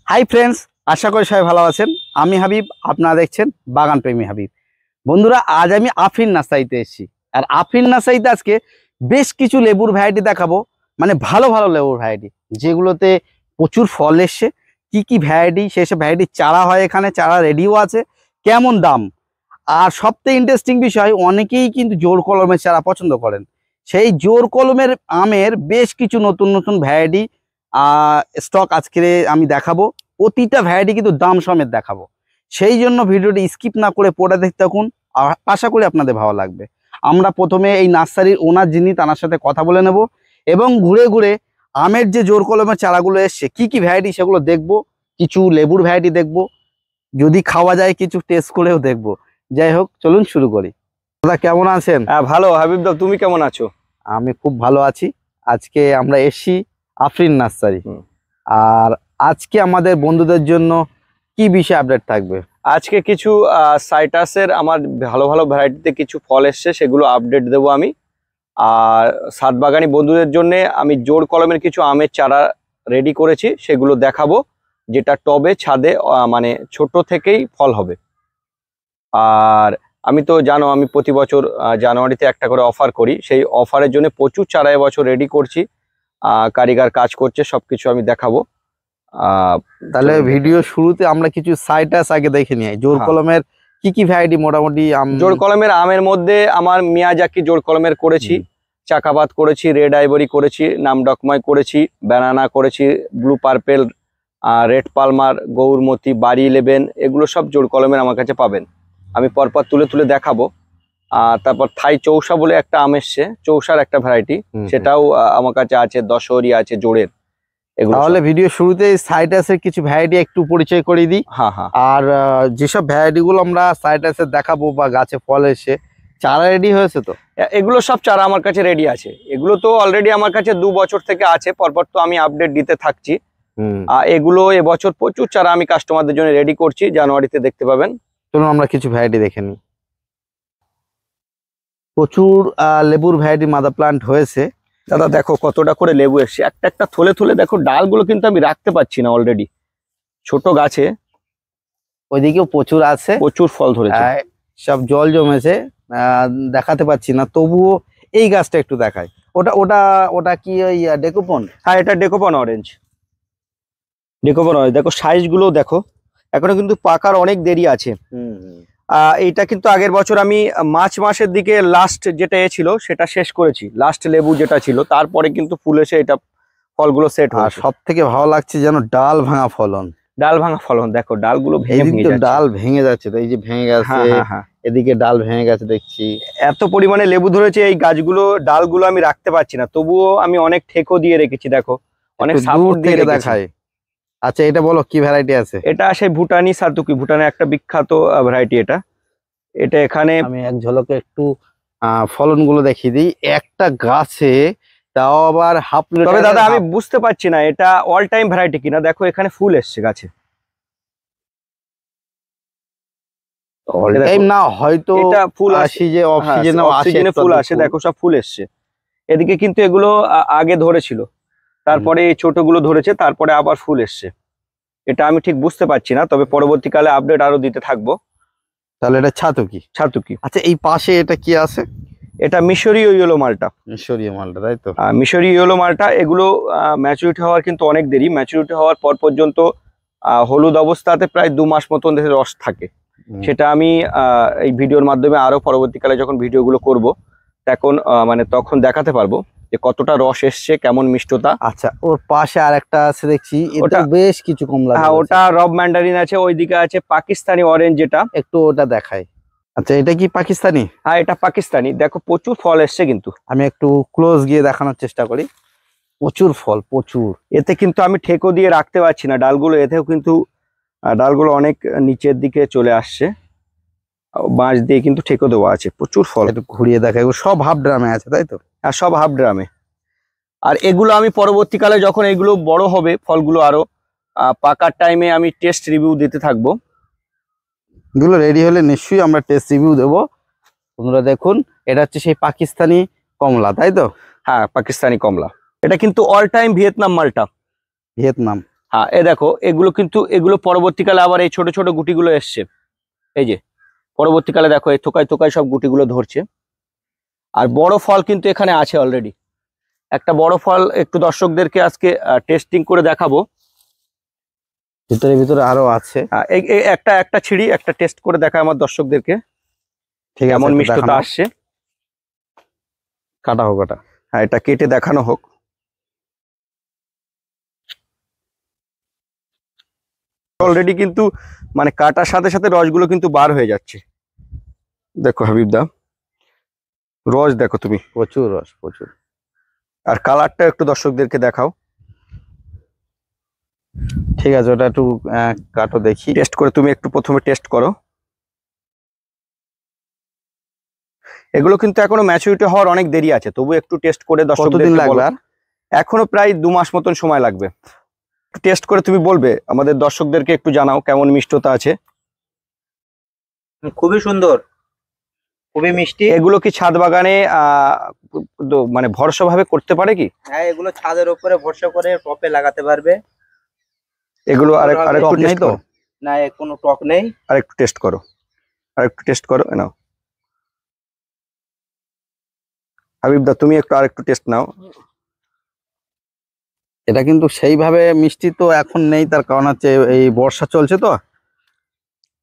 Hi friends, আশা করি সবাই ভালো আছেন। আমি হাবিব, আপনারা দেখছেন বাগান প্রেমী হাবিব। বন্ধুরা, আজ আমি আফরিন নার্সারিতে এসেছি। আর আফরিন নার্সারিতে আজকে বেশ কিছু লেবুর ভ্যারাইটি দেখাবো, মানে ভালো ভালো লেবুর ভ্যারাইটি যেগুলোতে প্রচুর ফল এসছে। কি কি ভ্যারাইটি, সেসব ভ্যারাইটির চারা হয় এখানে, চারা রেডিও আছে, কেমন দাম। আর সবথেকে ইন্টারেস্টিং বিষয়, অনেকেই কিন্তু জোর কলমের চারা পছন্দ করেন। সেই জোর কলমের আমের বেশ কিছু নতুন নতুন ভ্যারাইটি স্টক আজকে আমি দেখাবো। প্রতিটা ভ্যারাইটি কিন্তু দাম সমেত দেখাবো। সেই জন্য ভিডিওটি স্কিপ না করে পড়ে দেখতে থাকুন, আশা করি আপনাদের ভালো লাগবে। আমরা প্রথমে এই নার্সারির ওনার যিনি, তার সাথে কথা বলে নেব এবং ঘুরে ঘুরে আমের যে জোর কলমের চারাগুলো এসছে, কি কি ভ্যারাইটি সেগুলো দেখব। কিছু লেবুর ভ্যারাইটি দেখব, যদি খাওয়া যায় কিছু টেস্ট করেও দেখব। যাই হোক, চলুন শুরু করি। দাদা কেমন আছেন? ভালো হাবিব দা, তুমি কেমন আছো? আমি খুব ভালো আছি। আজকে আমরা এসছি আফরিন নার্সারি। আর আজকে আমাদের বন্ধুদের জন্য কি বিষয় আপডেট থাকবে? আজকে কিছু সাইটাসের আমার ভালো ভালো ভ্যারাইটিতে কিছু ফল এসছে, সেগুলো আপডেট দেবো আমি। আর সাত বাগানি বন্ধুদের জন্য আমি জোর কলমের কিছু আমের চারা রেডি করেছি, সেগুলো দেখাবো, যেটা টবে ছাদে মানে ছোট থেকেই ফল হবে। আর আমি তো জানো, আমি প্রতি বছর জানুয়ারিতে একটা করে অফার করি। সেই অফারের জন্য প্রচুর চারা এবছর রেডি করছি, কারিগর কাজ করছে, সবকিছু আমি দেখাবো। তাহলে ভিডিও শুরুতে আমরা কিছু সাইটাস আগে দেখে নিই। জোর কলমের কি কি ভ্যারাইটি মোটামুটি জোর কলমের আমের মধ্যে আমার মিয়াজাকি জোর কলমের করেছি, চাকাবাদ করেছি, রেড আইভরি করেছি, নামডকময় করেছি, ব্যানানা করেছি, blue purple, red Palmer, Gourmati, বাড়ি 11, এগুলো সব জোর কলমের আমার কাছে পাবেন। আমি পরপর তুলে তুলে দেখাবো। তারপর থাই চৌসা বলে একটা আম এসছে, চৌসার একটা ভ্যারাইটি, সেটাও আমার কাছে আছে, দশহরি আছে জোরের। তাহলে ভিডিও শুরুতে সাইটাসের কিছু ভ্যারাইটি একটু পরিচয় করে দিই। হ্যাঁ হ্যাঁ। আর যেসব ভ্যারাইটি গুলো আমরা সাইটাসের দেখাবো বা গাছে ফল এসে চারা রেডি হয়েছে, তো এগুলো সব চারা আমার কাছে রেডি আছে। এগুলো তো অলরেডি আমার কাছে 2 বছর থেকে আছে, পরপর তো আমি আপডেট দিতে থাকছি। এগুলো এবছর প্রচুর চারা আমি কাস্টমারদের জন্য রেডি করছি, জানুয়ারিতে দেখতে পাবেন। চলুন আমরা কিছু ভ্যারাইটি দেখে নিই। প্রচুর লেবুর ভ্যারাইটি মাদার প্লান্ট হয়েছে। দাদা দেখো কতটা করে লেবু এসছে, একটা একটা থলে থলে। দেখো ডালগুলো কিন্তু আমি রাখতে পারছি না, অলরেডি ছোট গাছে। ওইদিকেও প্রচুর আছে, প্রচুর ফল ধরেছে, সব জল জমেছে, দেখাতে পাচ্ছি না, তবুও এই গাছটা একটু দেখায়। ওটা ওটা ওটা কি ওই ডেকোপন? হ্যাঁ, এটা ডেকোপন অরেঞ্জ। ডেকোপন অরেঞ্জ, দেখো সাইজ গুলো দেখো, এখনো কিন্তু পাকার অনেক দেরি আছে। এইটা কিন্তু আগের বছর আমি মার্চ মাসের দিকে লাস্ট যেটা ছিল সেটা শেষ করেছি, লাস্ট লেবু যেটা ছিল। তারপরে কিন্তু ফুল এসে এটা ফলগুলো সেট হয়। সব থেকে ভালো লাগছে যেন ডাল ভাঙা ফলন। ডাল ভাঙা ফলন, দেখো ডালগুলো ডাল ভেঙে যাচ্ছে, তো এই যে ভেঙে গেছে, এদিকে ডাল ভেঙে গেছে দেখছি। এত পরিমাণে লেবু ধরেছে এই গাছগুলো, ডালগুলো আমি রাখতে পারছি না, তবুও আমি অনেক ঠেকো দিয়ে রেখেছি। দেখো অনেক সাপোর্ট দিয়ে দেখায়। আচ্ছা, এটা বলো কি ভ্যারাইটি আছে? এটা সেই ভুটানি সাতুকি, ভুটানের একটা বিখ্যাত ভ্যারাইটি। এটা এখানে আমি এক ঝলকে একটু ফলন গুলো দেখিয়ে দিই। একটা গাছে তাও আবার হাফ লিটার। তবে দাদা আমি বুঝতে পারছি না এটা অল টাইম ভ্যারাইটি কিনা। দেখো এখানে ফুল এসছে গাছে, অল টাইম না, হয়তো এটা ফুল আসে যে অফ সিজনে ফুল আসে। দেখো সব ফুল এসছে এদিকে, কিন্তু এগুলো আগে ধরেছিল, তারপরে এই ছোটগুলো ধরেছে, তারপরে আবার ফুল এসছে। এটা আমি ঠিক বুঝতে পারছি না, তবে পরবর্তীকালে আপডেট আরো দিতে থাকবো। তাহলে এটা ছাতুকি? ছাতুকি। আচ্ছা, এই পাশে এটা কি আছে? এটা মিশরীয় ইয়েলো মালটা। মিশরীয় মালটা, তাই তো? মিশরীয় ইয়েলো মালটা। এগুলো ম্যাচুরিটি হওয়ার কিন্তু অনেক দেরি। ম্যাচুরিটি হওয়ার পর পর্যন্ত হলুদ অবস্থাতে প্রায় 2 মাস মতন রস থাকে। সেটা আমি এই ভিডিওর মাধ্যমে আরো পরবর্তীকালে যখন ভিডিওগুলো করব তখন দেখাতে পারবো যে কতটা রস এসছে, কেমন মিষ্টতা। আচ্ছা, ওর পাশে আরেকটা আছে দেখছি, এটা বেশ কিছু কমলা। হ্যাঁ, ওটা রব ম্যান্ডারিন আছে। ওইদিকে আছে পাকিস্তানি অরেঞ্জ, যেটা একটু ওটা দেখায়। আচ্ছা, এটা কি পাকিস্তানি? হ্যাঁ, এটা পাকিস্তানি। দেখো প্রচুর ফল এসছে, কিন্তু আমি একটু ক্লোজ গিয়ে দেখানোর চেষ্টা করি। প্রচুর ফল, প্রচুর। এতে কিন্তু আমি ঠেকো দিয়ে রাখতে পারছি না ডালগুলো, এতেও কিন্তু ডালগুলো অনেক নিচের দিকে চলে আসছে। বাঁশ দিয়ে কিন্তু ঠেকো দেওয়া আছে, প্রচুর ফল। একটু ঘুরিয়ে দেখায়। সব হাফ ড্রামে আছে, তাই তো? আর সব হাফ ড্রামে। আর এগুলো আমি পরবর্তীকালে যখন এগুলো বড় হবে, ফলগুলো আরো পাকার টাইমে আমি টেস্ট রিভিউ দিতে থাকবো। এগুলো রেডি হলে নিশ্চয়ই আমরা টেস্ট রিভিউ দেবো। বন্ধুরা দেখুন, এটা হচ্ছে সেই পাকিস্তানি কমলা, তাই তো? হ্যাঁ, পাকিস্তানি কমলা। এটা কিন্তু অল টাইম ভিয়েতনাম মালটা। ভিয়েতনাম? হ্যাঁ এ দেখো এগুলো পরবর্তীকালে আবার এই ছোট ছোট গুটিগুলো এসছে, এই যে পরবর্তীকালে দেখো এই থোকায় থোকায় সব গুটিগুলো ধরছে। আর বড় ফল কিন্তু এখানে আছে অলরেডি, একটা বড় ফল একটু দর্শকদেরকে আজকে টেস্টিং করে দেখাবো। ভিতরে ভিতরে আরো আছে, এই একটা ছিঁড়ি একটা টেস্ট করে দেখা আমার দর্শকদেরকে, ঠিক আছে, কেমন একটু মিষ্টতা দেখানো। আসছে। কাটা হোক ওটা। হ্যাঁ এটা কেটে দেখানো হোক। অলরেডি কিন্তু মানে কাটার সাথে সাথে রসগুলো কিন্তু বার হয়ে যাচ্ছে। দেখো হাবিব দা, রস দেখো তুমি, প্রচুর রস, প্রচুর। আর কালারটা একটু দর্শকদেরকে দেখাও। ঠিক আছে, ওটা একটু কাটো দেখি। টেস্ট করে তুমি একটু প্রথমে টেস্ট করো। এগুলো কিন্তু এখনো ম্যাচুরিটি হওয়ার অনেক দেরি আছে, তবু একটু টেস্ট করে কতদিন দর্শকদেরকে লাগবে বলো। আর? এখনো প্রায় 2 মাস মতন সময় লাগবে। টেস্ট করে তুমি বলবে, আমাদের দর্শকদেরকে একটু জানাও কেমন মিষ্টতা আছে। খুবই সুন্দর, খুবই মিষ্টি। এগুলো কি ছাদ বাগানে মানে ভরসা ভাবে করতে পারে কি? হ্যাঁ, এগুলো ছাদের উপরে ভরসা করে টপে লাগাতে পারবে। এগুলো টক আরেকটু নেই টেস্ট তো? করো, না, কোনো টক নেই। আরেকটু টেস্ট করো, আরেকটু টেস্ট করো নাও। হাবিব দা তুমি আরেকটু টেস্ট নাও। এটা কিন্তু সেইভাবে মিষ্টি তো এখন নেই, তার কারণ হচ্ছে এই বর্ষা চলছে তো,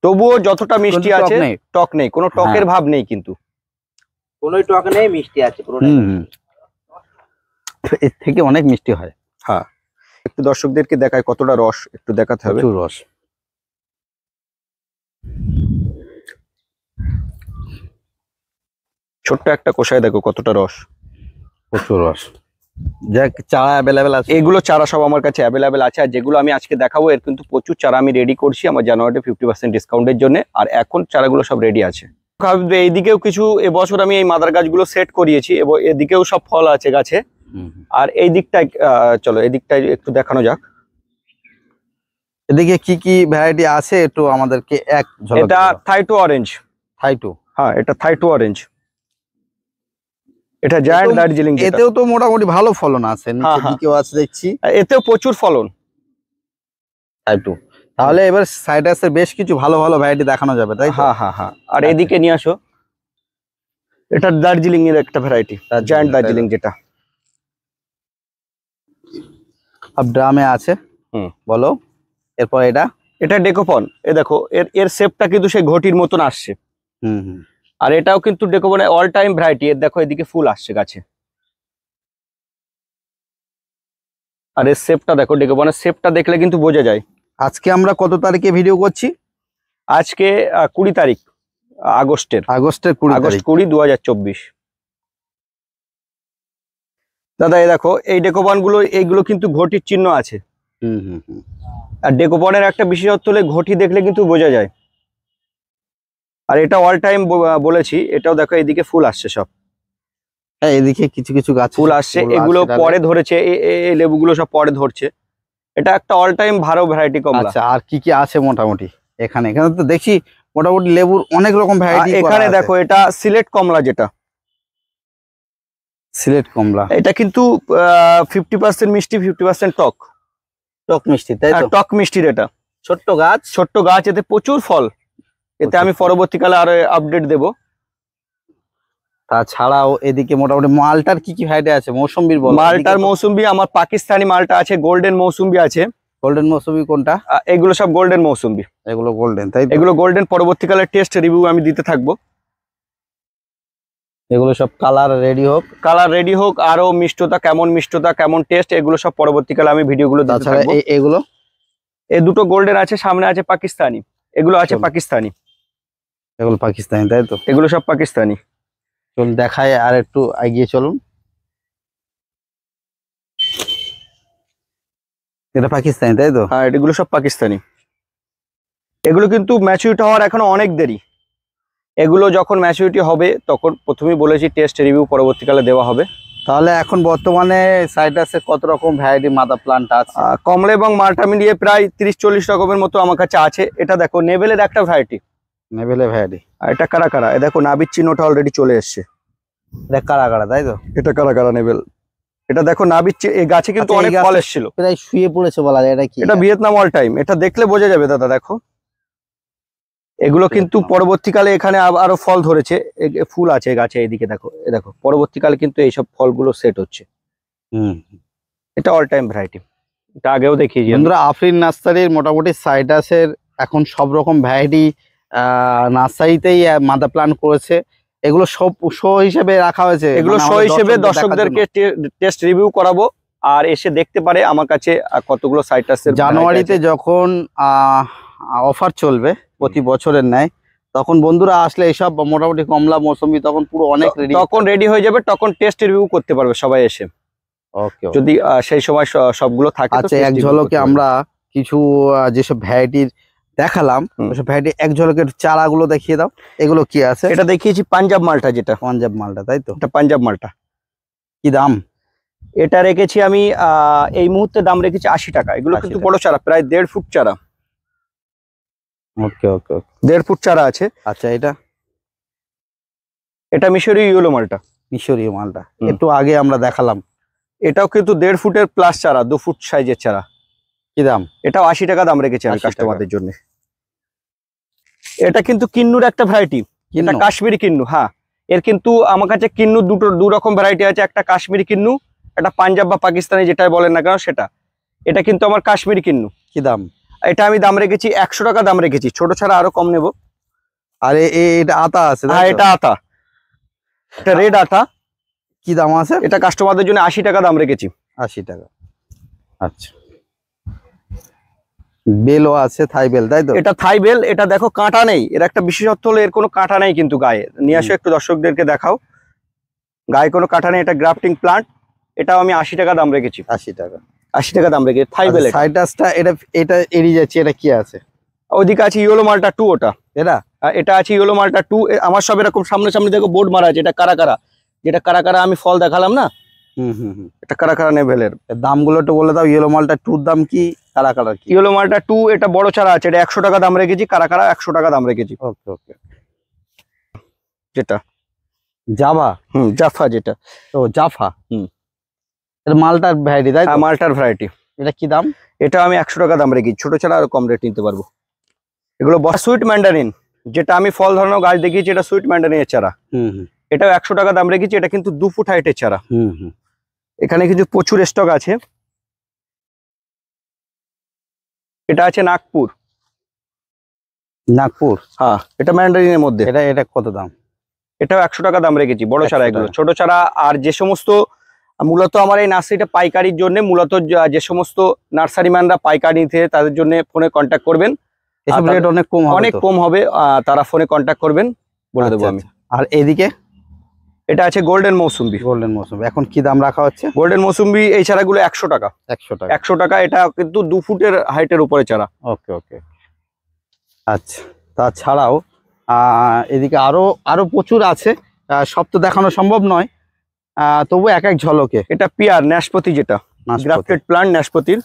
তবুও যতটা মিষ্টি কিন্তু টক আছে নেই। টক নেই, কোনো টকের হ্যাঁ। ভাব নেই কিন্তু। কোনোই টক নেই, মিষ্টি আছে পুরোটাই। এর থেকে অনেক মিষ্টি হয়। হ্যাঁ একটু দর্শকদেরকে দেখায় কতটা রস, একটু দেখাতে হবে। প্রচুর রস। ছোট্ট একটা কোষায় দেখো কতটা রস, প্রচুর রস। যাক, চারা অ্যাভেলেবেল আছে। এগুলো চারা সব আমার কাছে অ্যাভেলেবেল আছে। আর যেগুলো আমি আজকে দেখাবো এর কিন্তু প্রচুর চারা আমি রেডি করছি আমার জানুয়ারিতে 50% ডিসকাউন্টের জন্য। আর এখন চারাগুলো সব রেডি আছে। এইদিকেও কিছু এবছর আমি এই মাদার গাছগুলো সেট করিয়েছি এবং এদিকেও সব ফল আছে গাছে। আর এই দিকটায় চলো এই দিকটায় একটু দেখানো যাক। এদিকে কি কি ভ্যারাইটি আছে একটু আমাদেরকে এক ঝলক এটা দাও। থাইটো অরেঞ্জ। থাইটু। হ্যাঁ এটা থাইটো অরেঞ্জ, এটা জায়ান্ট দার্জিলিং। এতেও তো মোটামুটি ভালো ফলন আছে, নিচের হ্যাঁ। দিকেও আছে দেখছি। এতেও প্রচুর ফলন। থাইটু। তাহলে এবার সাইডাসের বেশ কিছু ভালো ভালো ভ্যারাইটি দেখানো যাবে, তাই তো? হ্যাঁ হ্যাঁ হ্যাঁ। আর এদিকে নিয়ে আসো, এটা দার্জিলিং এর একটা ভ্যারাইটি, জায়ান্ট দার্জিলিং যেটা। আর ড্রামে আছে। বলো এরপর এটা ডেকোপন। এ দেখো এর শেপটা কিন্তু সেই ঘটির মতন আসছে। হুম। আর এটাও কিন্তু ডেকোপনের অল টাইম ভ্যারাইটি। এর দেখো এদিকে ফুল আসছে গাছে। আর এর শেপটা দেখো, ডেকোপনের শেপটা দেখলে কিন্তু বোঝা যায়। আজকে আমরা কত তারিখে ভিডিও করছি? আজকে 20 তারিখ আগস্টের, আগস্টের 20 আগস্ট তারিখ। 20, 2024। দাদা এই দেখো এই ডেকোপন গুলো, এইগুলো কিন্তু ঘটির চিহ্ন আছে। হুম। আর ডেকোপনের একটা বিশেষত্ব হলে ঘটি দেখলে কিন্তু বোঝা যায়। আর এটা অল টাইম বলেছি। এটাও দেখো এইদিকে ফুল আসছে সব। হ্যাঁ, এদিকে কিছু কিছু গাছ ফুল আসছে, এগুলো পরে ধরেছে। এই লেবুগুলো সব পরে ধরছে। এটা একটা অল টাইম ভালো ভ্যারাইটি কমলা। আচ্ছা, আর কি কি আছে মোটামুটি? এখানে তো দেখি মোটামুটি লেবুর অনেক রকম ভ্যারাইটি। এখানে দেখো এটা সিলেট কমলা, যেটা সিলেট কমলা। এটা কিন্তু 50% মিষ্টি, 50% টক। টক মিষ্টি, তাই তো? টক মিষ্টির এটা ছোট্ট গাছ, ছোট্ট গাছ, এতে প্রচুর ফল। এতে আমি পরবর্তীকালে আরো আপডেট দেব। তাছাড়াও এদিকে মোটামুটি মালটার কি কি ভ্যারাইটি আছে? মৌসুম্বির বল। মালটার মৌসুম্বি, আমার পাকিস্তানি মালটা আছে, গোল্ডেন মৌসুম্বি আছে। গোল্ডেন মৌসুম্বি কোনটা? এগুলো সব গোল্ডেন মৌসুম্বি। এগুলো গোল্ডেন, তাই তো? এগুলো গোল্ডেন। পরবর্তীকালে টেস্ট রিভিউ আমি দিতে থাকবো। এগুলো সব কালার রেডি হোক, কালার রেডি হোক, আরো মিষ্টতা কেমন, মিষ্টতা কেমন, টেস্ট, এগুলো সব পরবর্তীকালে আমি ভিডিওগুলো দিতে তাছাড়া থাকবো। এগুলো এই দুটো গোল্ডেন আছে, সামনে আছে পাকিস্তানি। এগুলো আছে পাকিস্তানি। এগুলো পাকিস্তানি, তাই তো? এগুলো সব পাকিস্তানি। চল দেখায়, আর একটু এগিয়ে চলুন। এটা পাকিস্তানি, তাই তো? হ্যাঁ এগুলো সব পাকিস্তানি। এগুলো কিন্তু ম্যাচুরিটি হওয়ার এখনো অনেক দেরি। এগুলো যখন ম্যাচুরিটি হবে তখন, প্রথমেই বলেছি টেস্ট রিভিউ পরবর্তীকালে দেওয়া হবে। তাহলে এখন বর্তমানে সাইটাসে কত রকম ভ্যারাইটি মাদার প্লান্ট আছে? কমলা এবং মাল্টা মিলিয়ে প্রায় 30-40 রকমের মতো আমার কাছে আছে। এটা দেখো নেভেলের একটা ভ্যারাইটি। নেভেলে ভ্যারাইটি। আর এটা কারা কারা, দেখো নাবির চিহ্নটা অলরেডি চলে এসছে। এটা কারা কারা, তাই তো? এটা কারা কারা নেভেল। এটা দেখো নাবির এই গাছে কিন্তু আচ্ছা, এই অনেক গাছটা ফল এসেছিল। প্রায় শুয়ে পড়েছে বলা যায়, এটা কি? এটা ভিয়েতনাম অল টাইম, এটা দেখলে বোঝা যাবে দাদা। দেখো এগুলো কিন্তু ভিয়েতনাম। পরবর্তীকালে এখানে আরো ফল ধরেছে, ফুল আছে গাছে, এইদিকে দেখো, দেখো পরবর্তীকালে কিন্তু এইসব ফলগুলো সেট হচ্ছে। হুম। এটা অল টাইম ভ্যারাইটি, এটা আগেও দেখিয়েছি আমি। বন্ধুরা, আফরিন নার্সারির মোটামুটি সাইটাসের এখন সব রকম ভ্যারাইটি নার্সারিতেই মাদার প্ল্যান্ট করেছে। এগুলো সব শো হিসেবে রাখা হয়েছে, এগুলো মানে শো আমাদের হিসেবে দেখার দর্শকদেরকে জন্য। টেস্ট রিভিউ করাবো, আর এসে দেখতে পারে আমার কাছে কতগুলো সাইটাসের জানুয়ারিতে যখন অফার চলবে প্রতি বছরের ন্যায়, তখন বন্ধুরা আসলে এইসব মোটামুটি কমলা মৌসুমি তখন পুরো অনেক রেডি, তখন রেডি হয়ে যাবে, তখন টেস্ট রিভিউ করতে পারবে সবাই এসে, ওকে। যদি সেই সময় সবগুলো থাকে। আচ্ছা, এক ঝলকে আমরা কিছু যেসব ভ্যারাইটির দেখালাম, ওইসব ভ্যারাইটি এক ঝলকের চারাগুলো দেখিয়ে দাও। এগুলো কি আছে? এটা দেখিয়েছি পাঞ্জাব মালটা, যেটা পাঞ্জাব মালটা, তাই তো? এটা পাঞ্জাব মালটা। কি দাম? এটা রেখেছি আমি এই মুহূর্তে দাম রেখেছি 80 টাকা। এগুলো 80 কিন্তু টাকা। বড় চারা, প্রায় 1.5 ফুট চারা, ওকে ওকে ওকে। 1.5 ফুট চারা আছে। আচ্ছা, এটা মিশরীয় ইয়েলো মালটা, মিশরীয় মালটা একটু আগে আমরা দেখালাম। এটাও কিন্তু 1.5 ফুটের প্লাস চারা, 2 ফুট সাইজের চারা। কি দাম? এটাও 80 টাকা দাম রেখেছি আমি 80 টাকা। কাস্টমারদের জন্য। এটা কিন্তু কিন্নুর একটা ভ্যারাইটি, এটা কাশ্মীরি কিন্নু। হ্যাঁ, এর কিন্তু আমার কাছে কিন্নু দু রকম ভ্যারাইটি আছে, একটা কাশ্মীরি কিন্নু, একটা পাঞ্জাব বা পাকিস্তানি যেটাই বলেন না কেন সেটা। এটা কিন্তু আমার কাশ্মীরি কিন্নু। কি দাম? এটা আমি দাম রেখেছি 100 টাকা দাম রেখেছি, ছোট ছাড়া আরো কম নেব। আর এটা আতা আছে? হ্যাঁ, এটা আতা, এটা রেড আতা। কি দাম আছে? এটা কাস্টমারদের জন্য 80 টাকা দাম রেখেছি। 80 টাকা। আচ্ছা, বেলও আছে, থাই বেল, তাই তো? এটা থাই বেল। এটা দেখো কাঁটা নেই, এর একটা বিশেষত্ব হলো এর কোনো কাঁটা নেই কিন্তু গায়ে। নিয়ে আসো একটু দর্শকদেরকে দেখাও, গায়ে কোনো কাঁটা নেই, এটা গ্রাফটিং প্লান্ট। এটাও আমি 80 টাকা দাম রেখেছি। 80 টাকা। 80 টাকা দাম রেখেছি, থাই বেল। সাইটাসটা এটা এড়িয়ে যাচ্ছে, এটা কি আছে? ওদিকে আছে ইয়েলো মালটা 2, ওটা এটা আছে ইয়েলো মালটা 2। আমার সব এরকম সামনে দেখো বোর্ড মারা আছে। এটা কারা, যেটা কারা আমি ফল দেখালাম না, এটা কারা নেভেলের। দামগুলো একটু বলে দাও। ইয়েলো মালটা 2 দাম কি, কারা কি? ইয়েলো মালটা 2 এটা বড় চারা আছে, এটা 100 টাকা দাম রেখেছি। কারা 100 টাকা দাম রেখেছি। ওকে ওকে। যেটা জাভা, জাফা, যেটা ও জাফা, এর মালটার ভ্যারাইটি, তাই তো? মালটার ভ্যারাইটি। এটা কি দাম? এটা আমি 100 টাকা দাম রেখেছি, ছোট চারা আরো কম রেট নিতে পারবো। এগুলো সুইট ম্যান্ডারিন, যেটা আমি ফল ধরানো গাছ দেখিয়েছি, এটা সুইট ম্যান্ডারিনের চারা। এটাও 100 টাকা দাম রেখেছি। এটা কিন্তু 2 ফুট হাইটের চারা। এখানে কিন্তু প্রচুর স্টক আছে। এটা আছে নাগপুর। হ্যাঁ, এটা ম্যান্ডারিনের মধ্যে। এটা কত দাম? এটাও 100 টাকা দাম রেখেছি, বড় চারা এগুলো। ছোট চারা আর যে সমস্ত মূলত আমার এই নার্সারিটা পাইকারির জন্য, মূলত যে সমস্ত নার্সারি ম্যানরা পাইকারি নিতে তাদের জন্য ফোনে কন্ট্যাক্ট করবেন, এসব রেট অনেক কম হবে, তারা ফোনে কন্ট্যাক্ট করবেন, বলে দেবো আমি। আর এদিকে এটা আছে গোল্ডেন মৌসুম্বি। এখন কি দাম রাখা হচ্ছে? গোল্ডেন মৌসুম্বি এই চারাগুলো 100 টাকা। 100 টাকা। এটা কিন্তু 2 ফুটের হাইটের উপরে চারা। ওকে ওকে। আচ্ছা, তাছাড়াও এদিকে আরো প্রচুর আছে, সব তো দেখানো সম্ভব নয়, তবু এক ঝলকে। এটা পিয়ার ন্যাশপতি, যেটা গ্রাফটেড প্লান্ট ন্যাশপতির।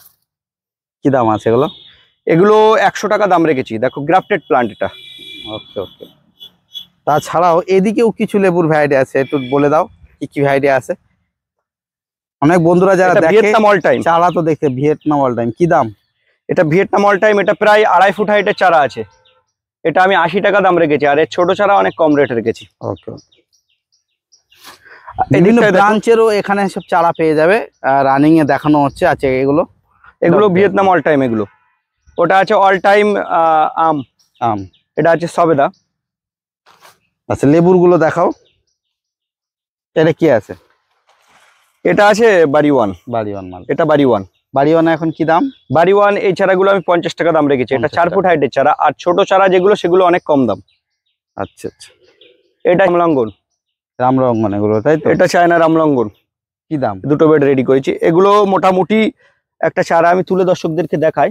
কি দাম আছে এগুলো? এগুলো 100 টাকা দাম রেখেছি, দেখো গ্রাফটেড প্লান্ট এটা। ওকে ওকে। তাছাড়াও এদিকেও কিছু লেবুর ভ্যারাইটি আছে, একটু বলে দাও কি ভ্যারাইটি আছে। অনেক বন্ধুরা যারা দেখে, ভিয়েতনাম অল টাইম চারা তো দেখে, ভিয়েতনাম অল টাইম। কি দাম? এটা ভিয়েতনাম অল টাইম, এটা প্রায় 2.5 ফুট হাইটের চারা আছে। এটা আমি 80 টাকা দাম রেখেছি, আর এর ছোট চারা অনেক কম রেটে রেখেছি। ওকে। বিভিন্ন ব্রাঞ্চেরও এখানে সব চারা পেয়ে যাবে, রানিং এ দেখানো হচ্ছে। আচ্ছা, এগুলো ভিয়েতনাম অল টাইম। এগুলো ওটা আছে অল টাইম আম। এটা আছে সবেদা। আচ্ছা, লেবুর গুলো দেখাও। এটা কি আছে? এটা আছে বাড়িওয়ান মাল। এটা বাড়িওয়ান এখন কি দাম? বাড়িওয়ান এই চারাগুলো আমি 50 টাকা দাম রেখেছি। এটা 4 ফুট হাইটের চারা, আর ছোট চারা যেগুলো সেগুলো অনেক কম দাম। আচ্ছা আচ্ছা। এটা রামলঙ্গন এগুলো, তাই তো? এটা চায়না রামলঙ্গন। কি দাম? দুটো বেড রেডি করেছি। এগুলো মোটামুটি একটা চারা আমি তুলে দর্শকদেরকে দেখাই।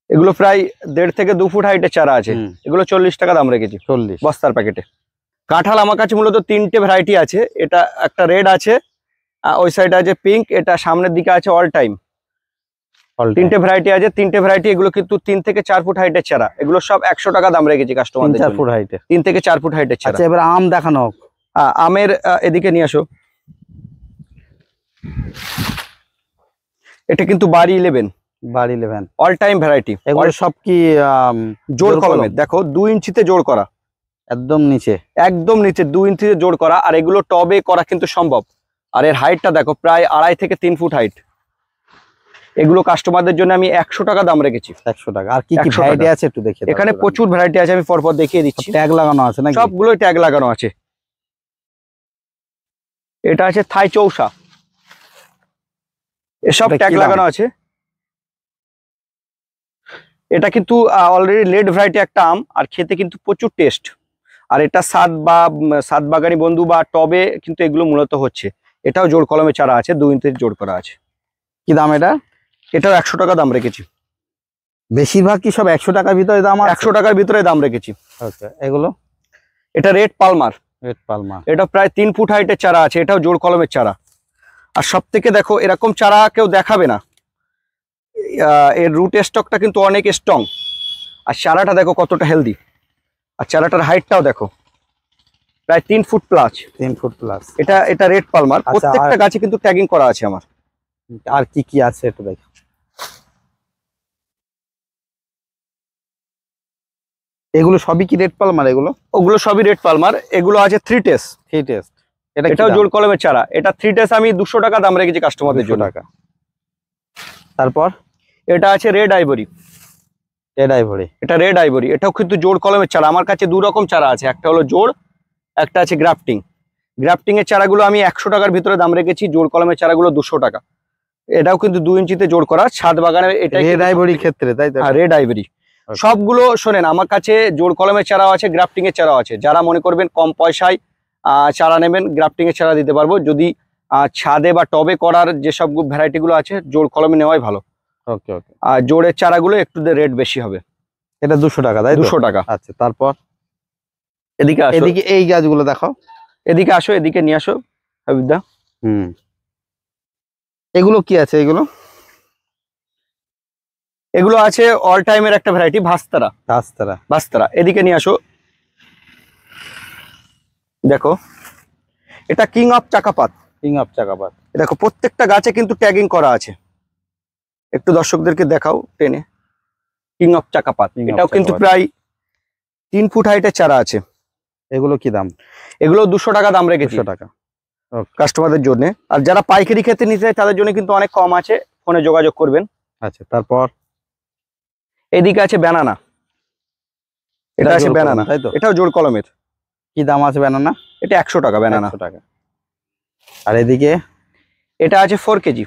এগুলো প্রায় 1.5 থেকে 2 ফুট হাইটের চারা আছে। এগুলো 40 টাকা দাম রেখেছি, 40 বস্তার প্যাকেটে। কাঁঠাল আমার কাছে মূলত 3টে ভ্যারাইটি আছে। এটা একটা রেড আছে, ওই সাইডে আছে পিঙ্ক, এটা সামনের দিকে আছে অল টাইম। 3টে ভ্যারাইটি আছে, 3টে ভ্যারাইটি। এগুলো কিন্তু 3 থেকে 4 ফুট হাইটের চারা। এগুলো সব 100 টাকা দাম রেখেছি কাস্টমারদের জন্য। 3 থেকে 4 ফুট হাইটের চারা। আচ্ছা, এবার আম দেখানো হোক। আমের এদিকে নিয়ে আসো। এটা কিন্তু বাড়ি 11 বাড়ি 11 অল টাইম ভ্যারাইটি, এগুলো সব কি জোড় কলমের। দেখো 2 ইঞ্চিতে জোড় করা, একদম নিচে, একদম নিচে 2 ইঞ্চিতে জোড় করা। আর এগুলো টবে করা কিন্তু সম্ভব। আর এর হাইটটা দেখো প্রায় 2.5 থেকে 3 ফুট হাইট। এগুলো কাস্টমারদের জন্য আমি 100 টাকা দাম রেখেছি। 100 টাকা। আর কি কি 100 ভ্যারাইটি টাকা। আছে একটু দেখে এখানে প্রচুর ভ্যারাইটি আছে, আমি পরপর দেখিয়ে দিচ্ছি। ট্যাগ লাগানো আছে নাকি? সবগুলোই ট্যাগ লাগানো আছে। এটা আছে থাই চৌসা, এসব এটা ট্যাগ কি দাম? লাগানো আছে। এটা কিন্তু অলরেডি লেড ভ্যারাইটি একটা আম, আর খেতে কিন্তু প্রচুর টেস্ট। আর এটা সাত বাগানি বন্ধু বা টবে কিন্তু এগুলো মূলত হচ্ছে। এটাও জোড় কলমে চারা আছে, 2 ইঞ্চির জোড় করা আছে। কি দাম এটা? এটাও 100 টাকা দাম রেখেছি। বেশিরভাগ কি সব 100 টাকার ভিতরে দাম আছে? 100 টাকার ভিতরে দাম রেখেছি। ওকে, এগুলো এটা রেড পালমার, রেড পালমা, এটা প্রায় 3 ফুট হাইটের চারা আছে। এটাও জোড় কলমের চারা। আর সব থেকে দেখো এরকম চারা কেউ দেখাবে না, এর রুট স্টকটা কিন্তু অনেক স্ট্রং। আর চারাটা দেখো কতটা হেলদি। আর চারাটার হাইটটাও দেখো প্রায় 3 ফুট প্লাস। 3 foot plus. এটা রেড পালমার। আচ্ছা, প্রত্যেকটা গাছে কিন্তু ট্যাগিং করা আছে আমার। আর কি কি আছে একটু দেখো। এগুলো সবই কি রেড পালমার? এগুলো ওগুলো সবই রেড পালমার। এগুলো আছে 3 টেস, 3 টেস্ট। এটাও জোড় কলমের চারা। এটা 3 টেস আমি 200 টাকা দাম রেখেছি কাস্টমারদের 200 জন্য। টাকা। তারপর এটা আছে রেড আইভরি, রেড আইভরি। এটা রেড আইভরি। এটাও কিন্তু জোড় কলমের চারা। আমার কাছে 2 রকম চারা আছে, একটা হলো জোড়, একটা আছে গ্রাফটিং। গ্রাফটিং এর চারাগুলো আমি 100 টাকার ভিতরে দাম রেখেছি, জোড় কলমের চারাগুলো 200 টাকা। এটাও কিন্তু 2 ইঞ্চিতে জোড় করা, ছাদ বাগানে। এটা রেড আইভরি ক্ষেত্রে তাই তো? Red ivory. সবগুলো শোনেন, আমার কাছে জোড় কলমের চারাও আছে, গ্রাফটিং এর চারাও আছে। যারা মনে করবেন কম পয়সায় চারা নেবেন, গ্রাফটিং এর চারা দিতে পারবো। যদি ছাদে বা টবে করার যেসব ভ্যারাইটি গুলো আছে, জোড় কলমে নেওয়াই ভালো। ওকে ওকে। আর জোড়ের চারাগুলো একটু রেট বেশি হবে। এটা 200 টাকা তাই তো? 200 টাকা। আচ্ছা, তারপর এদিকে আসো, এদিকে এই গাছগুলো দেখাও। এদিকে আসো, এদিকে নিয়ে আসো হাবিবদা। এগুলো কি আছে? এগুলো এগুলো আছে অল টাইমের একটা ভ্যারাইটি, ভাস্তারা। রাস্তারা। ভাস্তারা, এদিকে নিয়ে আসো। দেখো এটা কিং অফ চাকাপাত। কিং অফ চাকাপাত। দেখো প্রত্যেকটা গাছে কিন্তু ট্যাগিং করা আছে। একটু দর্শকদেরকে দেখাও টেনে। কিং অফ চাকাপাত, King of এটাও কিন্তু চাকাপাত। প্রায় 3 ফুট হাইটের চারা আছে। এগুলো কি দাম? এগুলো 200 টাকা দাম রেখেছি 200 টাকা কাস্টমারদের জন্য। আর যারা পাইকারি খেতে নিতে চায় তাদের জন্য কিন্তু অনেক কম আছে, ফোনে যোগাযোগ করবেন। আচ্ছা, তারপর এদিকে আছে ব্যানানা, এটা আছে জোড় ব্যানানা, কলম, তাই তো? এটাও জোড় কলমের। কি দাম আছে ব্যানানা? এটা 100 টাকা ব্যানানা। 100 টাকা। আর এদিকে এটা আছে 4 কেজি।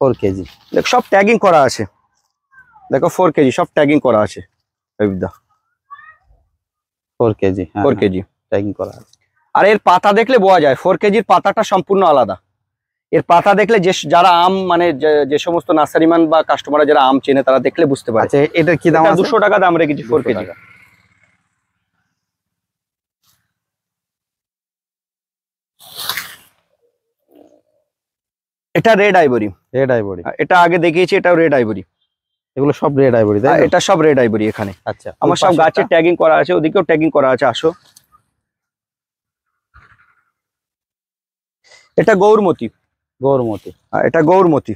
4 কেজি। দেখো সব ট্যাগিং করা আছে। দেখো 4 কেজি, সব ট্যাগিং করা আছে হাবিবদা। 4 কেজি। 4 কেজি ট্যাগিং করা আছে। আর এর পাতা দেখলে বোঝা যায় 4 কেজির পাতাটা সম্পূর্ণ আলাদা। এর পাতা দেখলে যারা আম মানে যে সমস্ত নার্সারিম্যান বা কাস্টমাররা যারা আম চেনে তারা দেখলে বুঝতে পারে। আচ্ছা, এটা কি দাম আছে? 200 টাকা দাম রেখেছি 4 কেজি। এটা রেড আইভরি। Red ivory. এটা আগে দেখিয়েছি, এটাও রেড আইভরি। এগুলো সব রেড আইভরি তাই তো? এটা সব রেড আইভরি এখানে। আচ্ছা, আমার সব গাছে ট্যাগিং করা আছে, ওদিকেও ট্যাগিং করা আছে। আসো, এটা গৌরমতি। গৌরমতি। এটা গৌরমতি।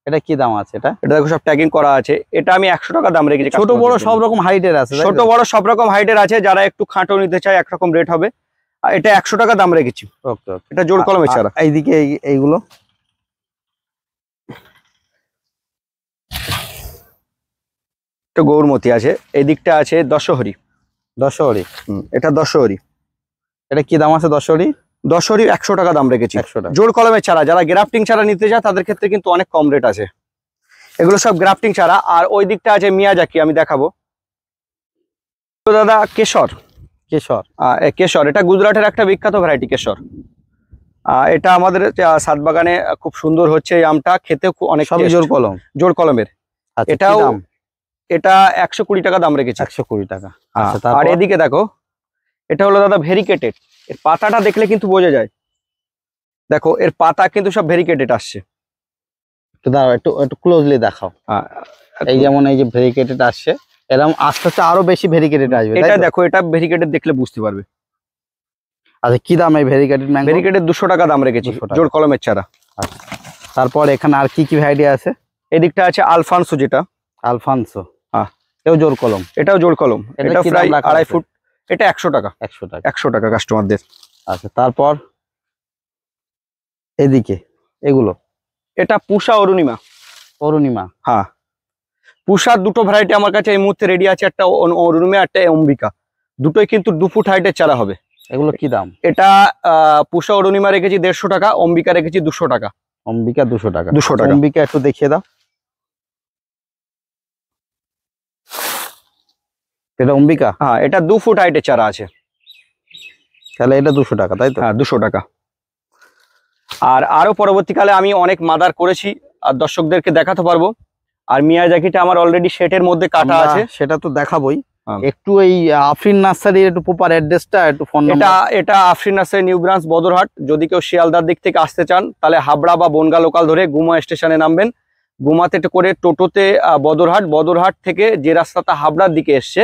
এটা কি দাম আছে? এটা এটা দেখো সব ট্যাগিং করা আছে। এটা আমি 100 টাকা দাম রেখেছি। ছোট বড় সব রকম হাইটের আছে তাই তো? ছোট বড় সব রকম হাইটের আছে। যারা একটু খাটো নিতে চায় একরকম রেট হবে। আর এটা 100 টাকা দাম রেখেছি। ওকে ওকে। এটা জোড় কলমের চারা। এইদিকে এইগুলো এটা গৌরমতি আছে। এই দিকটা আছে দশহরি। দশহরি। এটা দশহরি। এটা কি দাম আছে দশহরি? দশহরি 100 টাকা দাম রেখেছি। 100 টাকা। জোড় কলমের চারা। যারা গ্রাফটিং চারা নিতে চায় তাদের ক্ষেত্রে কিন্তু অনেক কম রেট আছে। এগুলো সব গ্রাফটিং চারা। আর ওই দিকটা আছে মিয়াজাকি, আমি দেখাবো। তো দাদা কেশর। কেশর। কেশর এটা গুজরাটের একটা বিখ্যাত ভ্যারাইটি কেশর। এটা আমাদের ছাদ বাগানে খুব সুন্দর হচ্ছে। এই আমটা খেতে অনেক সবই জোড় কলম। জোড় কলমের। আচ্ছা, এটাও কি দাম? এটা 120 টাকা দাম রেখেছি। 120 টাকা। আচ্ছা, আচ্ছা, আর তারপর এদিকে দেখো, এটা হলো দাদা ভেরিকেটেড। এর পাতাটা দেখলে কিন্তু বোঝা যায়। দেখো এর পাতা কিন্তু সব ভেরিকেটেড আসছে। একটু দাঁড়াও, একটু একটু ক্লোজলি দেখাও। এই যেমন এই যে ভেরিকেটেড আসছে, এরকম আস্তে আস্তে আরো বেশি ভেরিকেটেড আসবে। এটা দেখো, এটা ভেরিকেটেড দেখলে বুঝতে পারবে। আচ্ছা, কি দাম এই ভেরিকেটেড ম্যাঙ্গো? ভেরিকেটেড 200 টাকা দাম রেখেছি, 200 টাকা। জোড় কলমের চারা। আচ্ছা, তারপর এখানে আর কি কি ভ্যারাইটি আছে? এদিকটা আছে আলফানসো, যেটা আলফানসো। হ্যাঁ। এও জোর কলম? এটাও জোর কলম, এটা এটা কি প্রায় দাম রাখা 2.5 আছে? ফুট। এটা 100 টাকা। 100 টাকা। 100 টাকা কাস্টমারদের। আচ্ছা, তারপর এদিকে এগুলো? এটা পুষা অরুণিমা। অরুণিমা। হ্যাঁ, পুষার দুটো ভ্যারাইটি আমার কাছে এই মুহূর্তে রেডি আছে, একটা অরুণিমা, একটা অম্বিকা। দুটোই কিন্তু 2 ফুট হাইটের চারা হবে। এগুলো কি দাম? এটা পুষা অরুণিমা রেখেছি 150 টাকা, অম্বিকা রেখেছি 200 টাকা। অম্বিকা 200 টাকা। 200 টাকা। অম্বিকা একটু দেখিয়ে দাও। এটা অম্বিকা? হ্যাঁ, এটা 2 ফুট হাইটের চারা আছে। তাহলে এটা 200 টাকা, তাই তো? হ্যাঁ, 200 টাকা। আর আরো পরবর্তীকালে আমি অনেক মাদার করেছি, আর দর্শকদেরকে দেখাতে পারবো। আর মিয়াজাকিটা আমার অলরেডি সেটের মধ্যে কাটা আমরা আছে, সেটা তো দেখাবোই। হ্যাঁ। একটু এই আফরিন নার্সারির একটু প্রপার অ্যাড্রেসটা, একটু ফোন এটা নাম্বার। এটা Afrin nursery, new branch, Badarhat. যদি কেউ শিয়ালদার দিক থেকে আসতে চান তাহলে হাবড়া বা বনগা লোকাল ধরে গুমা স্টেশনে নামবেন। গুমাতে করে টোটোতে বদরহাট, বদরহাট থেকে যে রাস্তাটা হাবড়ার দিকে এসছে,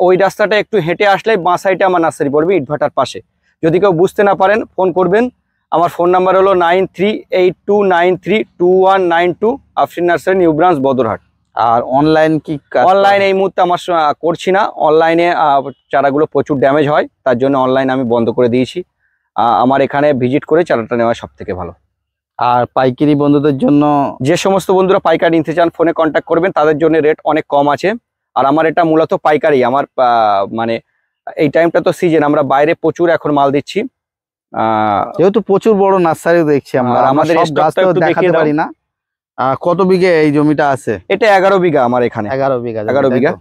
ওই রাস্তাটা একটু হেঁটে আসলে বাঁ সাইডে আমার নার্সারি পড়বে, ইটভাটার পাশে। যদি কেউ বুঝতে না পারেন ফোন করবেন। আমার ফোন নাম্বার হলো 9382932192, Afrin nursery, new branch, Badarhat. আর অনলাইন কি? অনলাইন এই মুহূর্তে আমার করছি না। অনলাইনে চারাগুলো প্রচুর ড্যামেজ হয়, তার জন্য অনলাইন আমি বন্ধ করে দিয়েছি। আমার এখানে ভিজিট করে চারাটা নেওয়া সব থেকে ভালো। আর পাইকারি বন্ধুদের জন্য, যে সমস্ত বন্ধুরা পাইকারি নিতে চান ফোনে কন্ট্যাক্ট করবেন, তাদের জন্য রেট অনেক কম আছে। আর আমার এটা মূলত পাইকারি। আমার মানে এই টাইমটা তো সিজন, আমরা বাইরে প্রচুর এখন মাল দিচ্ছি। যেহেতু প্রচুর বড় নার্সারি দেখছি আমরা, আর আমাদের সব stockটা গাছ তো একটু দেখাতে দেখিয়ে দাও। পারি না। কত বিঘে এই জমিটা আছে? এটা 11 বিঘা আমার এখানে। 11 বিঘা। 11 বিঘা।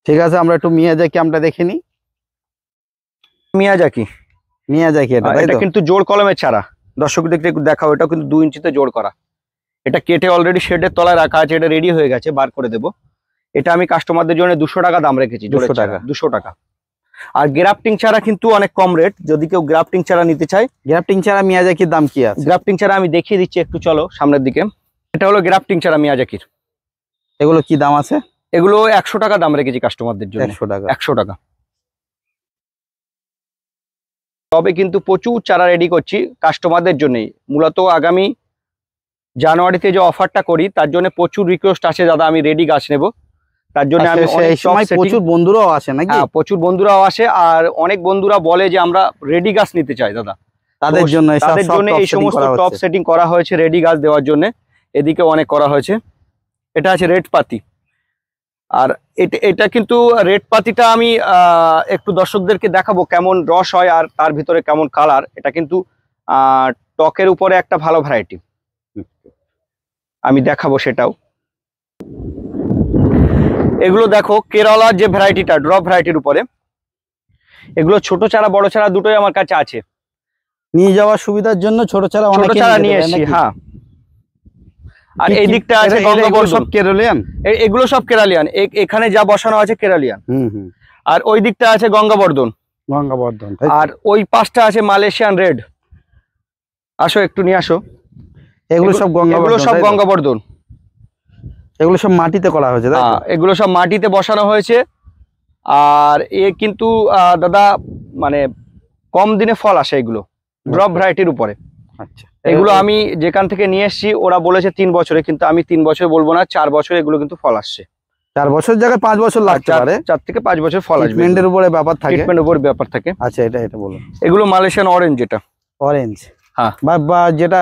ঠিক আছে, আমরা একটু মিয়াজাকি আমরা দেখে নিই। মিয়াজাকি, মিয়াজাকি এটা, তাই এটা তো? কিন্তু জোড় কলমের চারা। দর্শকদেরকে একটু দেখাও, এটা কিন্তু 2 ইঞ্চিতে জোড় করা। এটা কেটে অলরেডি শেডের তলায় রাখা আছে, এটা রেডি হয়ে গেছে, বার করে দেবো। এটা আমি কাস্টমারদের জন্য 200 টাকা দাম রেখেছি। 200 টাকা। 200 টাকা। আর গ্রাফটিং চারা কিন্তু অনেক কম রেট, যদি কেউ গ্রাফটিং চারা নিতে চায়। গ্রাফটিং চারা মিয়াজাকির দাম কি আছে? গ্রাফটিং চারা আমি দেখিয়ে দিচ্ছি, একটু চলো সামনের দিকে। এটা হলো গ্রাফটিং চারা মিয়াজাকির। এগুলো কি দাম আছে? এগুলো 100 টাকা দাম রেখেছি কাস্টমারদের জন্য। 100 টাকা। 100 টাকা। তবে কিন্তু প্রচুর চারা রেডি করছি কাস্টমারদের জন্যই। মূলত আগামী জানুয়ারিতে যে অফারটা করি তার জন্য প্রচুর রিকোয়েস্ট আছে, দাদা আমি রেডি গাছ নেব। তার জন্য আমি এই সময় প্রচুর বন্ধুরাও আসে নাকি? হ্যাঁ, প্রচুর বন্ধুরাও আসে। আর অনেক বন্ধুরা বলে যে আমরা রেডি গাছ নিতে চাই দাদা, তাদের জন্য এই সমস্ত টপ সেটিং করা হয়েছে রেডি গাছ দেওয়ার জন্য। এদিকে অনেক করা হয়েছে। এটা আছে রেড পাতি। আর এটা কিন্তু রেড পাতিটা আমি একটু দর্শকদেরকে দেখাবো কেমন রস হয় আর তার ভিতরে কেমন কালার। এটা কিন্তু টকের উপরে একটা ভালো ভ্যারাইটি, আমি দেখাবো সেটাও। এগুলো দেখো কেরালার যে ভ্যারাইটিটা, ড্রপ ভ্যারাইটির উপরে। এগুলো ছোট চারা বড় চারা দুটোই আমার কাছে আছে। নিয়ে যাওয়ার সুবিধার জন্য ছোট চারা নিয়ে এসেছি। হ্যাঁ, আর এই দিকটা আছে সব কেরালিয়ান। এগুলো সব কেরালিয়ান। এখানে যা বসানো আছে কেরালিয়ান। আর ওই দিকটা আছে গঙ্গাবর্ধন। আর ওই পাশটা আছে মালয়েশিয়ান রেড। আসো একটু নিয়ে আসো। এগুলো সব গঙ্গাবর্ধন। এগুলো সব মাটিতে করা হয়েছে, তাই তো? এগুলো সব মাটিতে বসানো হয়েছে। আর কিন্তু দাদা মানে কম দিনে ফল আসে এগুলো, ড্রপ ভ্যারাইটির উপরে। আচ্ছা, এগুলো আমি যেখান থেকে নিয়ে এসেছি ওরা বলেছে 3 বছরে, কিন্তু আমি 3 বছর বলবো না, 4 বছরে এগুলো কিন্তু ফল আসছে। 4 বছর জায়গায় 5 বছর লাগতে পারে। 4 থেকে 5 বছর ফল আসবে। ট্রিটমেন্টের উপরে ব্যাপার থাকে। ট্রিটমেন্টের উপরে ব্যাপার থাকে। আচ্ছা, এটা বলুন। এগুলো মালয়েশিয়ান অরেঞ্জ, যেটা অরেঞ্জ। হ্যাঁ, বা যেটা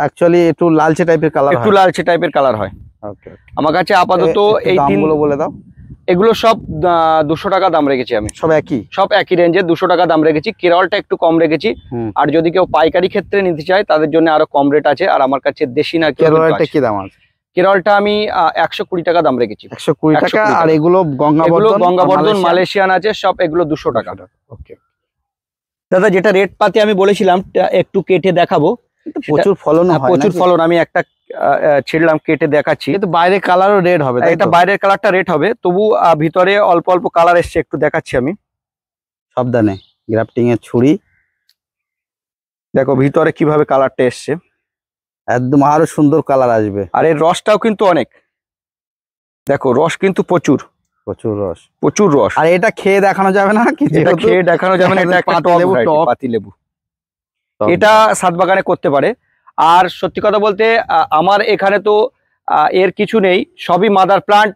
অ্যাকচুয়ালি একটু লালচে টাইপের কালার, একটু লালচে টাইপের কালার হয়। ওকে, আমার কাছে আপাতত এই দামগুলো বলে দাও। এগুলো সব 200 টাকা দাম রেখেছি আমি। সব একই রেঞ্জে 200 টাকা দাম রেখেছি। কেরলটা একটু কম রেখেছি। আর যদি কেউ পাইকারি ক্ষেত্রে নিতে চায় তাদের জন্য আরো কম রেট আছে। আর আমার কাছে দেশি না কেরলটা কি দাম আছে? কেরলটা আমি 120 টাকা দাম রেখেছি। 120 টাকা। আর এগুলো গঙ্গাবর্ধন মালয়েশিয়ান আছে সব, এগুলো 200 টাকা। ওকে দাদা, যেটা রেট পাতি আমি বলেছিলাম একটু কেটে দেখাবো। প্রচুর ফলন হয়, প্রচুর ফলন। আমি একটা ছিড়লাম, কেটে দেখাচ্ছি। কিন্তু বাইরে কালারও রেড হবে, এটা বাইরের কালারটা রেড হবে, তবু ভিতরে অল্প অল্প কালার এসছে, একটু দেখাচ্ছি আমি। সাবধানে, গ্রাফটিং এর ছুরি। দেখো ভিতরে কিভাবে কালারটা এসছে, একদম আরো সুন্দর কালার আসবে। আর এর রসটাও কিন্তু অনেক। দেখো রস কিন্তু প্রচুর রস। আর এটা খেয়ে দেখানো যাবে না? এটা খেয়ে দেখানো যাবে না, এটা একটা পাতি লেবু। এটা ছাদ বাগানে করতে পারে। আর সত্যি কথা বলতে আমার এখানে তো এর কিছু নেই, সবই মাদার প্লান্ট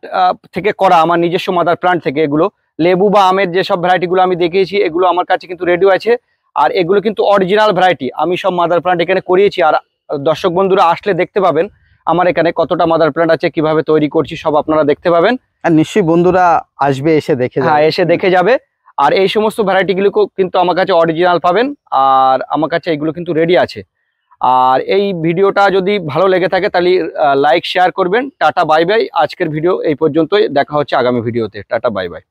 থেকে করা, আমার নিজস্ব মাদার প্লান্ট থেকে। এগুলো লেবু বা আমের যেসব ভ্যারাইটিগুলো আমি দেখিয়েছি এগুলো আমার কাছে কিন্তু রেডিও আছে, আর এগুলো কিন্তু অরিজিনাল ভ্যারাইটি। আমি সব মাদার প্লান্ট এখানে করিয়েছি, আর দর্শক বন্ধুরা আসলে দেখতে পাবেন আমার এখানে কতটা মাদার প্লান্ট আছে, কিভাবে তৈরি করছি সব আপনারা দেখতে পাবেন। আর নিশ্চয়ই বন্ধুরা আসবে, এসে দেখে যাবে। হ্যাঁ, এসে দেখে যাবে। আর এই সমস্ত ভ্যারাইটিগুলো কিন্তু আমার কাছে অরিজিনাল পাবেন, আর আমার কাছে এগুলো কিন্তু রেডি আছে। আর এই ভিডিওটা যদি ভালো লেগে থাকে তাহলে লাইক শেয়ার করবেন। Tata bye bye. আজকের ভিডিও এই পর্যন্তই, দেখা হচ্ছে আগামী ভিডিওতে। Tata bye bye.